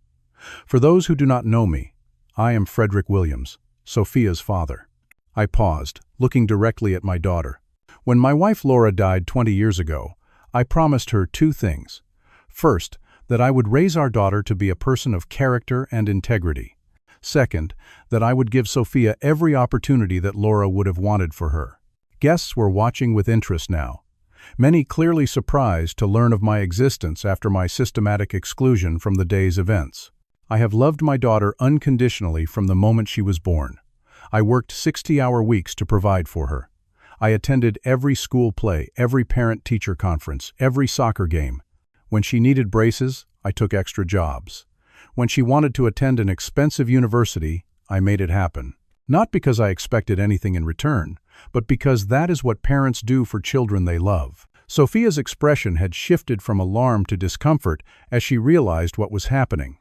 "For those who do not know me, I am Frederick Williams, Sophia's father." I paused, looking directly at my daughter. When my wife Laura died 20 years ago, I promised her two things. First, that I would raise our daughter to be a person of character and integrity. Second, that I would give Sophia every opportunity that Laura would have wanted for her. Guests were watching with interest now, many clearly surprised to learn of my existence after my systematic exclusion from the day's events. I have loved my daughter unconditionally from the moment she was born. I worked 60-hour weeks to provide for her. I attended every school play, every parent-teacher conference, every soccer game. When she needed braces, I took extra jobs. When she wanted to attend an expensive university, I made it happen. Not because I expected anything in return, but because that is what parents do for children they love. Sophia's expression had shifted from alarm to discomfort as she realized what was happening.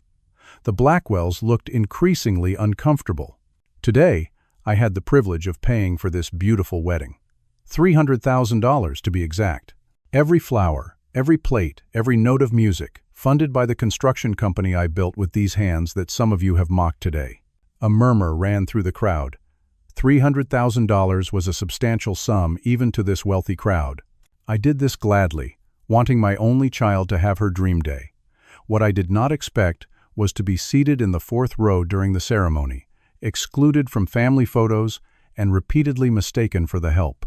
The Blackwells looked increasingly uncomfortable. Today, I had the privilege of paying for this beautiful wedding. $300,000 to be exact. Every flower, every plate, every note of music, funded by the construction company I built with these hands that some of you have mocked today. A murmur ran through the crowd. $300,000 was a substantial sum even to this wealthy crowd. I did this gladly, wanting my only child to have her dream day. What I did not expect was to be seated in the fourth row during the ceremony, excluded from family photos and repeatedly mistaken for the help.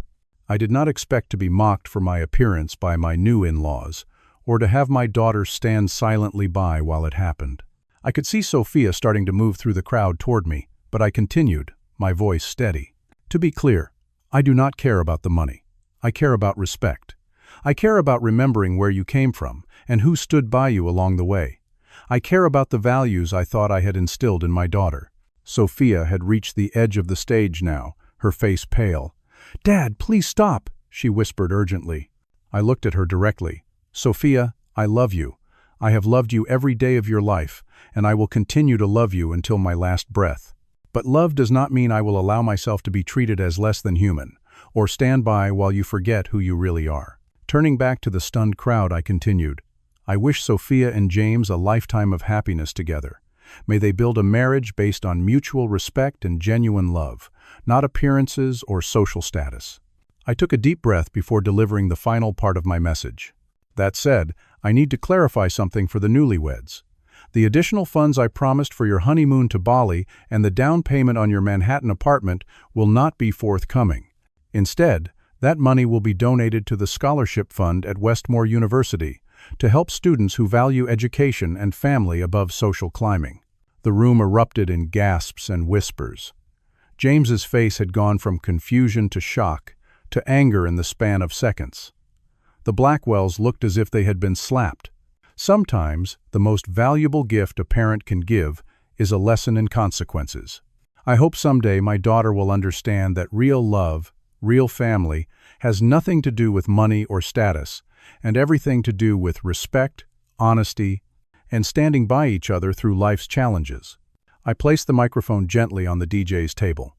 I did not expect to be mocked for my appearance by my new in-laws, or to have my daughter stand silently by while it happened. I could see Sophia starting to move through the crowd toward me, but I continued, my voice steady. "To be clear, I do not care about the money. I care about respect. I care about remembering where you came from and who stood by you along the way. I care about the values I thought I had instilled in my daughter." Sophia had reached the edge of the stage now, her face pale. "Dad, please stop," she whispered urgently. I looked at her directly. "Sophia, I love you. I have loved you every day of your life, and I will continue to love you until my last breath. But love does not mean I will allow myself to be treated as less than human, or stand by while you forget who you really are." Turning back to the stunned crowd, I continued, "I wish Sophia and James a lifetime of happiness together. May they build a marriage based on mutual respect and genuine love, not appearances or social status." I took a deep breath before delivering the final part of my message. That said, I need to clarify something for the newlyweds. The additional funds I promised for your honeymoon to Bali and the down payment on your Manhattan apartment will not be forthcoming. Instead, that money will be donated to the scholarship fund at Westmore University to help students who value education and family above social climbing. The room erupted in gasps and whispers. James's face had gone from confusion to shock to anger in the span of seconds. The Blackwells looked as if they had been slapped. Sometimes, the most valuable gift a parent can give is a lesson in consequences. I hope someday my daughter will understand that real love, real family, has nothing to do with money or status, and everything to do with respect, honesty, and standing by each other through life's challenges. I placed the microphone gently on the DJ's table.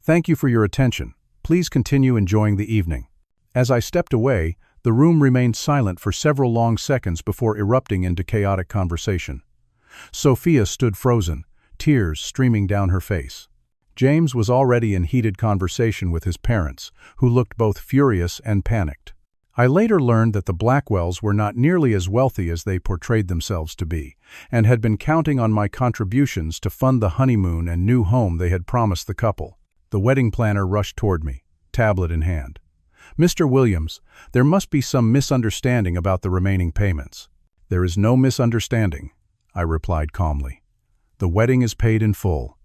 "Thank you for your attention. Please continue enjoying the evening." As I stepped away, The room remained silent for several long seconds before erupting into chaotic conversation. Sophia stood frozen, tears streaming down her face. James was already in heated conversation with his parents, who looked both furious and panicked. I later learned that the Blackwells were not nearly as wealthy as they portrayed themselves to be, and had been counting on my contributions to fund the honeymoon and new home they had promised the couple. The wedding planner rushed toward me, tablet in hand. "Mr. Williams, there must be some misunderstanding about the remaining payments." "There is no misunderstanding," I replied calmly. "The wedding is paid in full.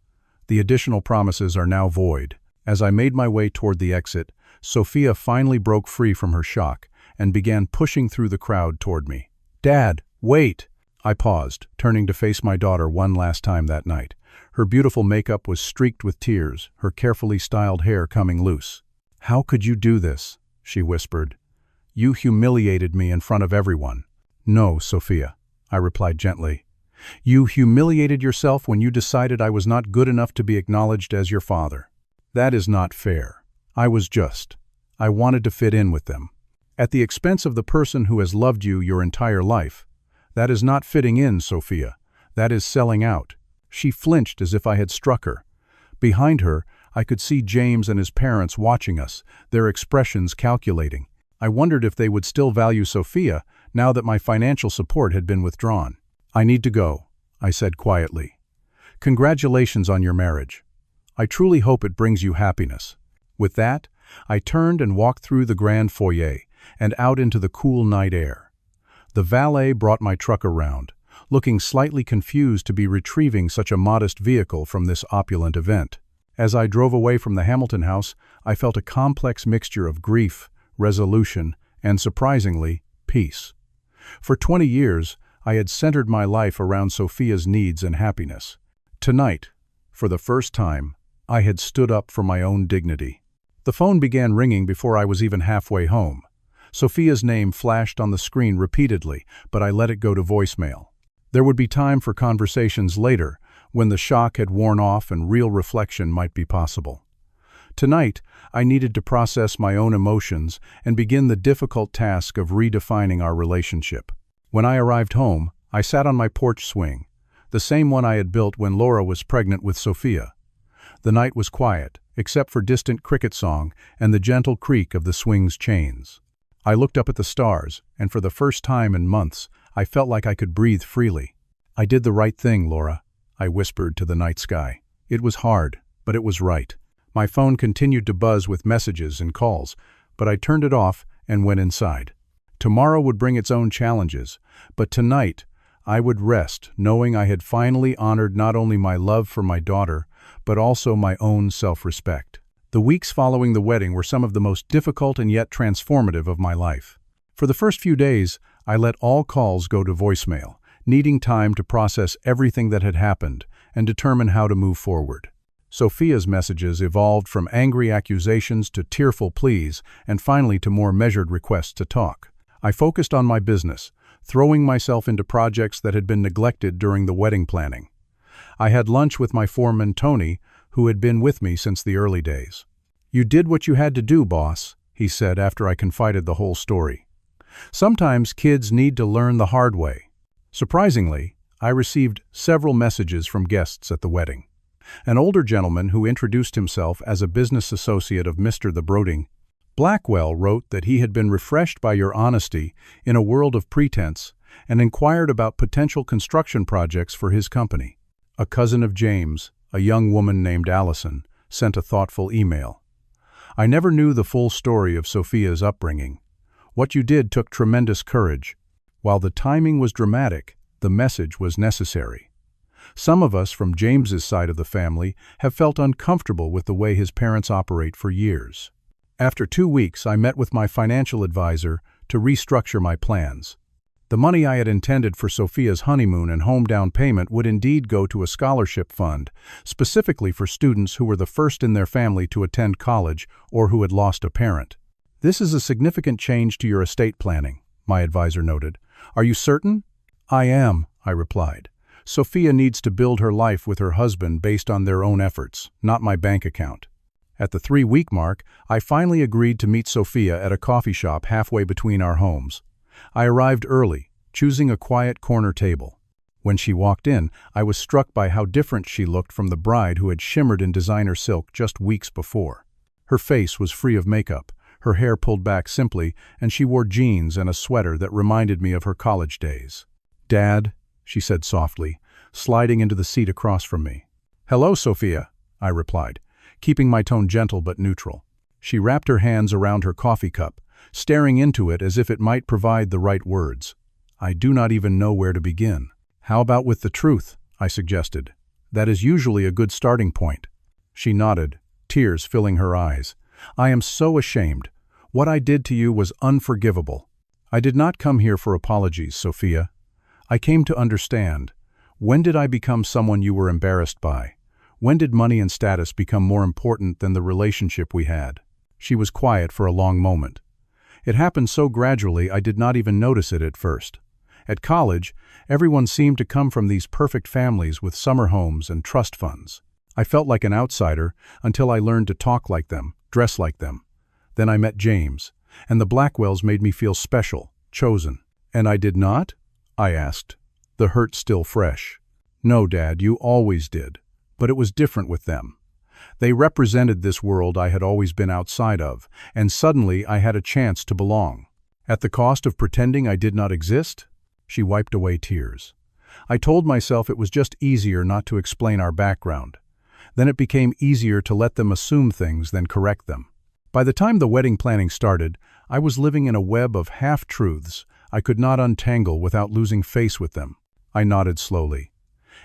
The additional promises are now void." As I made my way toward the exit, Sophia finally broke free from her shock and began pushing through the crowd toward me. "Dad, wait!" I paused, turning to face my daughter one last time that night. Her beautiful makeup was streaked with tears, her carefully styled hair coming loose. "How could you do this?" she whispered. "You humiliated me in front of everyone." "No, Sophia," I replied gently. "You humiliated yourself when you decided I was not good enough to be acknowledged as your father. That is not fair. I was just. I wanted to fit in with them. At the expense of the person who has loved you your entire life. That is not fitting in, Sophia. That is selling out." She flinched as if I had struck her. Behind her, I could see James and his parents watching us, their expressions calculating. I wondered if they would still value Sophia now that my financial support had been withdrawn. "I need to go," I said quietly. "Congratulations on your marriage. I truly hope it brings you happiness." With that, I turned and walked through the grand foyer and out into the cool night air. The valet brought my truck around, looking slightly confused to be retrieving such a modest vehicle from this opulent event. As I drove away from the Hamilton house, I felt a complex mixture of grief, resolution, and, surprisingly, peace. For 20 years, I had centered my life around Sophia's needs and happiness. Tonight, for the first time, I had stood up for my own dignity. The phone began ringing before I was even halfway home. Sophia's name flashed on the screen repeatedly, but I let it go to voicemail. There would be time for conversations later, when the shock had worn off and real reflection might be possible. Tonight, I needed to process my own emotions and begin the difficult task of redefining our relationship. When I arrived home, I sat on my porch swing, the same one I had built when Laura was pregnant with Sophia. The night was quiet, except for distant cricket song and the gentle creak of the swing's chains. I looked up at the stars, and for the first time in months, I felt like I could breathe freely. "I did the right thing, Laura," I whispered to the night sky. "It was hard, but it was right." My phone continued to buzz with messages and calls, but I turned it off and went inside. Tomorrow would bring its own challenges, but tonight I would rest knowing I had finally honored not only my love for my daughter, but also my own self-respect. The weeks following the wedding were some of the most difficult and yet transformative of my life. For the first few days, I let all calls go to voicemail, needing time to process everything that had happened and determine how to move forward. Sophia's messages evolved from angry accusations to tearful pleas and finally to more measured requests to talk. I focused on my business, throwing myself into projects that had been neglected during the wedding planning. I had lunch with my foreman, Tony, who had been with me since the early days. "You did what you had to do, boss," he said after I confided the whole story. "Sometimes kids need to learn the hard way." Surprisingly, I received several messages from guests at the wedding. An older gentleman who introduced himself as a business associate of Mr. the Broding Blackwell wrote that he had been refreshed by your honesty in a world of pretense and inquired about potential construction projects for his company. A cousin of James, a young woman named Allison, sent a thoughtful email. "I never knew the full story of Sophia's upbringing. What you did took tremendous courage. While the timing was dramatic, the message was necessary. Some of us from James's side of the family have felt uncomfortable with the way his parents operate for years. After 2 weeks, I met with my financial advisor to restructure my plans. The money I had intended for Sophia's honeymoon and home down payment would indeed go to a scholarship fund, specifically for students who were the first in their family to attend college or who had lost a parent. "This is a significant change to your estate planning," my advisor noted. "Are you certain?" "I am," I replied. "Sophia needs to build her life with her husband based on their own efforts, not my bank account." At the 3-week mark, I finally agreed to meet Sophia at a coffee shop halfway between our homes. I arrived early, choosing a quiet corner table. When she walked in, I was struck by how different she looked from the bride who had shimmered in designer silk just weeks before. Her face was free of makeup, her hair pulled back simply, and she wore jeans and a sweater that reminded me of her college days. "Dad," she said softly, sliding into the seat across from me. "Hello, Sophia," I replied, keeping my tone gentle but neutral. She wrapped her hands around her coffee cup, staring into it as if it might provide the right words. I do not even know where to begin. "How about with the truth?" I suggested. "That is usually a good starting point." She nodded, tears filling her eyes. "I am so ashamed. What I did to you was unforgivable." "I did not come here for apologies, Sophia. I came to understand. When did I become someone you were embarrassed by? When did money and status become more important than the relationship we had?" She was quiet for a long moment. "It happened so gradually I did not even notice it at first. At college, everyone seemed to come from these perfect families with summer homes and trust funds. I felt like an outsider until I learned to talk like them, dress like them. Then I met James, and the Blackwells made me feel special, chosen." "And I did not?" I asked, the hurt still fresh. "No, Dad, you always did. But it was different with them. They represented this world I had always been outside of, and suddenly I had a chance to belong. At the cost of pretending I did not exist?" She wiped away tears. "I told myself it was just easier not to explain our background. Then it became easier to let them assume things than correct them. By the time the wedding planning started, I was living in a web of half-truths I could not untangle without losing face with them." I nodded slowly.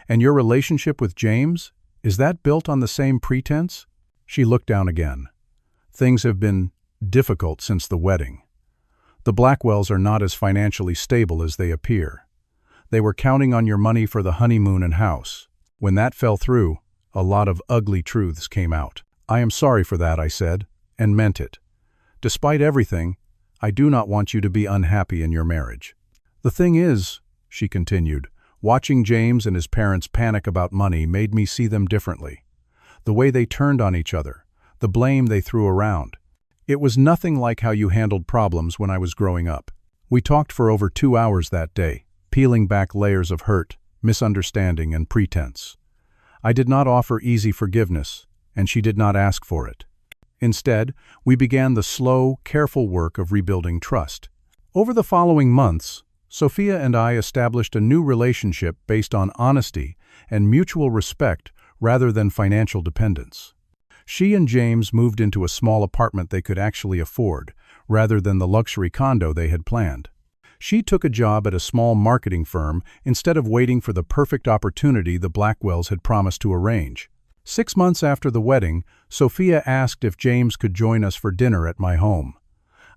"And your relationship with James? Is that built on the same pretense?" She looked down again. "Things have been difficult since the wedding. The Blackwells are not as financially stable as they appear. They were counting on your money for the honeymoon and house. When that fell through, a lot of ugly truths came out. I am sorry for that," I said, and meant it. "Despite everything, I do not want you to be unhappy in your marriage." "The thing is," she continued, "watching James and his parents panic about money made me see them differently. The way they turned on each other, the blame they threw around. It was nothing like how you handled problems when I was growing up." We talked for over 2 hours that day, peeling back layers of hurt, misunderstanding, and pretense. I did not offer easy forgiveness, and she did not ask for it. Instead, we began the slow, careful work of rebuilding trust. Over the following months, Sophia and I established a new relationship based on honesty and mutual respect rather than financial dependence. She and James moved into a small apartment they could actually afford, rather than the luxury condo they had planned. She took a job at a small marketing firm instead of waiting for the perfect opportunity the Blackwells had promised to arrange. 6 months after the wedding, Sophia asked if James could join us for dinner at my home.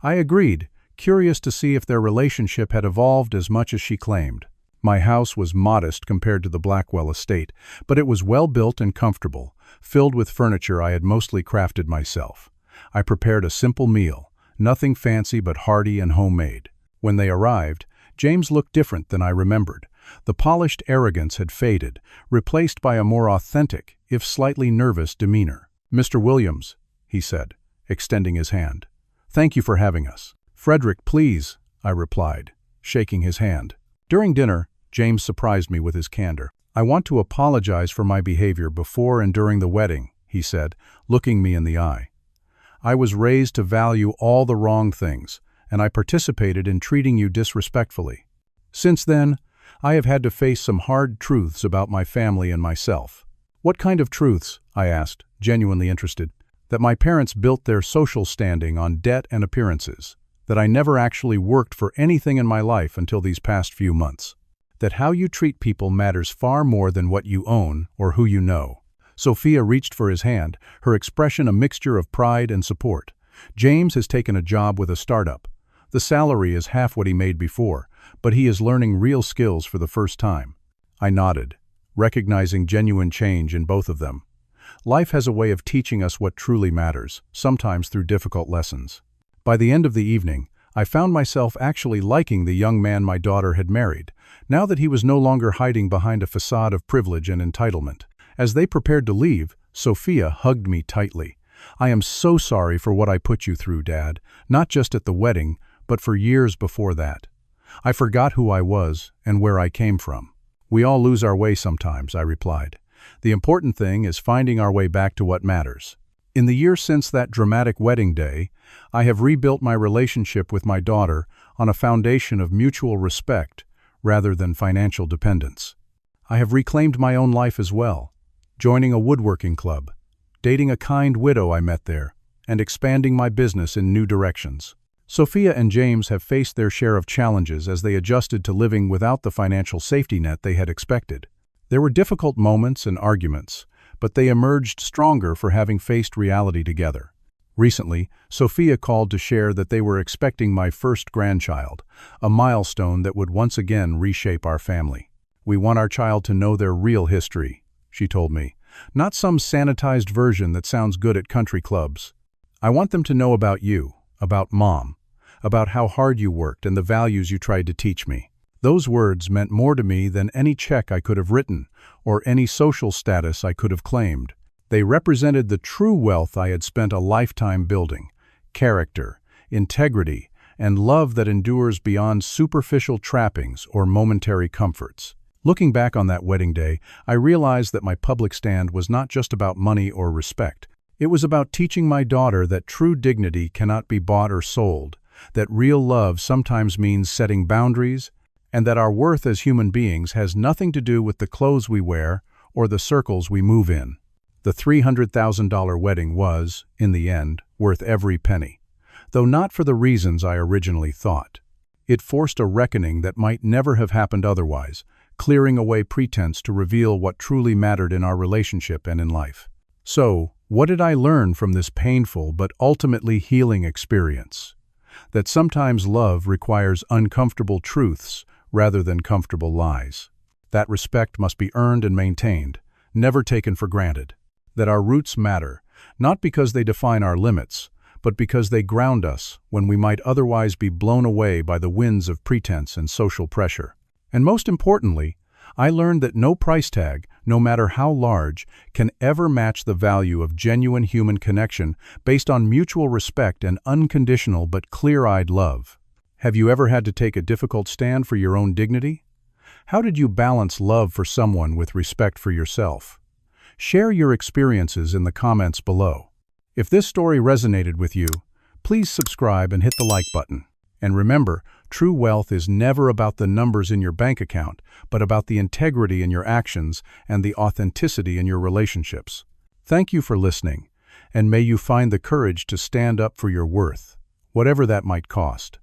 I agreed, curious to see if their relationship had evolved as much as she claimed. My house was modest compared to the Blackwell estate, but it was well built and comfortable, filled with furniture I had mostly crafted myself. I prepared a simple meal, nothing fancy but hearty and homemade. When they arrived, James looked different than I remembered. The polished arrogance had faded, replaced by a more authentic, if slightly nervous, demeanor. "Mr. Williams," he said, extending his hand. "Thank you for having us." "Frederick, please," I replied, shaking his hand. During dinner, James surprised me with his candor. "I want to apologize for my behavior before and during the wedding," he said, looking me in the eye. "I was raised to value all the wrong things, and I participated in treating you disrespectfully. Since then, I have had to face some hard truths about my family and myself." "What kind of truths?" I asked, genuinely interested. "That my parents built their social standing on debt and appearances. That I never actually worked for anything in my life until these past few months. That how you treat people matters far more than what you own or who you know." Sophia reached for his hand, her expression a mixture of pride and support. "James has taken a job with a startup. The salary is half what he made before, but he is learning real skills for the first time." I nodded, recognizing genuine change in both of them. Life has a way of teaching us what truly matters, sometimes through difficult lessons. By the end of the evening, I found myself actually liking the young man my daughter had married, now that he was no longer hiding behind a facade of privilege and entitlement. As they prepared to leave, Sophia hugged me tightly. I am so sorry for what I put you through, Dad, not just at the wedding, but for years before that. I forgot who I was and where I came from. We all lose our way sometimes, I replied. The important thing is finding our way back to what matters. In the years since that dramatic wedding day, I have rebuilt my relationship with my daughter on a foundation of mutual respect rather than financial dependence. I have reclaimed my own life as well, joining a woodworking club, dating a kind widow I met there, and expanding my business in new directions. Sophia and James have faced their share of challenges as they adjusted to living without the financial safety net they had expected. There were difficult moments and arguments, but they emerged stronger for having faced reality together. Recently, Sophia called to share that they were expecting my first grandchild, a milestone that would once again reshape our family. We want our child to know their real history, she told me, not some sanitized version that sounds good at country clubs. I want them to know about you, about Mom, about how hard you worked and the values you tried to teach me. Those words meant more to me than any check I could have written or any social status I could have claimed. They represented the true wealth I had spent a lifetime building: character, integrity, and love that endures beyond superficial trappings or momentary comforts. Looking back on that wedding day, I realized that my public stand was not just about money or respect. It was about teaching my daughter that true dignity cannot be bought or sold, that real love sometimes means setting boundaries, and that our worth as human beings has nothing to do with the clothes we wear or the circles we move in. The $300,000 wedding was, in the end, worth every penny, though not for the reasons I originally thought. It forced a reckoning that might never have happened otherwise, clearing away pretense to reveal what truly mattered in our relationship and in life. So, what did I learn from this painful but ultimately healing experience? That sometimes love requires uncomfortable truths rather than comfortable lies. That respect must be earned and maintained, never taken for granted. That our roots matter, not because they define our limits, but because they ground us when we might otherwise be blown away by the winds of pretense and social pressure. And most importantly, I learned that no price tag, no matter how large, can ever match the value of genuine human connection based on mutual respect and unconditional but clear-eyed love. Have you ever had to take a difficult stand for your own dignity? How did you balance love for someone with respect for yourself? Share your experiences in the comments below. If this story resonated with you, please subscribe and hit the like button. And remember, true wealth is never about the numbers in your bank account, but about the integrity in your actions and the authenticity in your relationships. Thank you for listening, and may you find the courage to stand up for your worth, whatever that might cost.